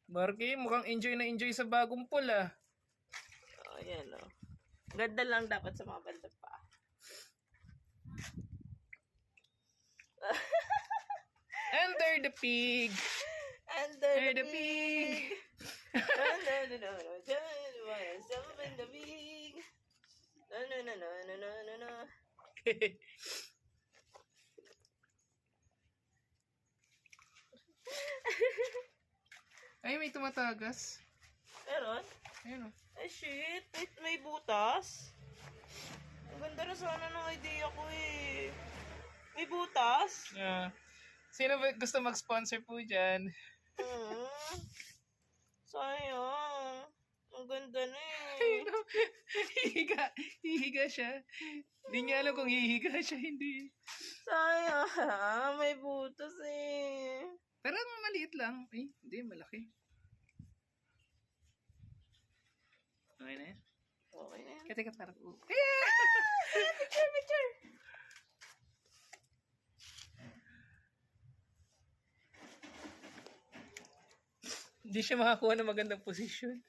Marky, mukhang enjoy na enjoy sa bagong pool ah. Oh, yan o. Ganda lang dapat sa mga banda pa. Enter the pig! Under the pig! Myself and the pig. No. Ay, may tumatagas. Meron? Ayun o. Ay, shit. May butas. Ang ganda na sana ng idea ko eh. May butas? Sino ba gusto mag-sponsor po dyan? Hmm. Sayang. Ang ganda na eh. Hihiga siya. Hindi niya alam kung hihiga siya, hindi. Sayang. May butas eh. Pero maliit lang. Ay, hindi, malaki. Okay na yan. Okay na yan. Teka, parang... Picture. Hindi siya makakuha ng magandang posisyon.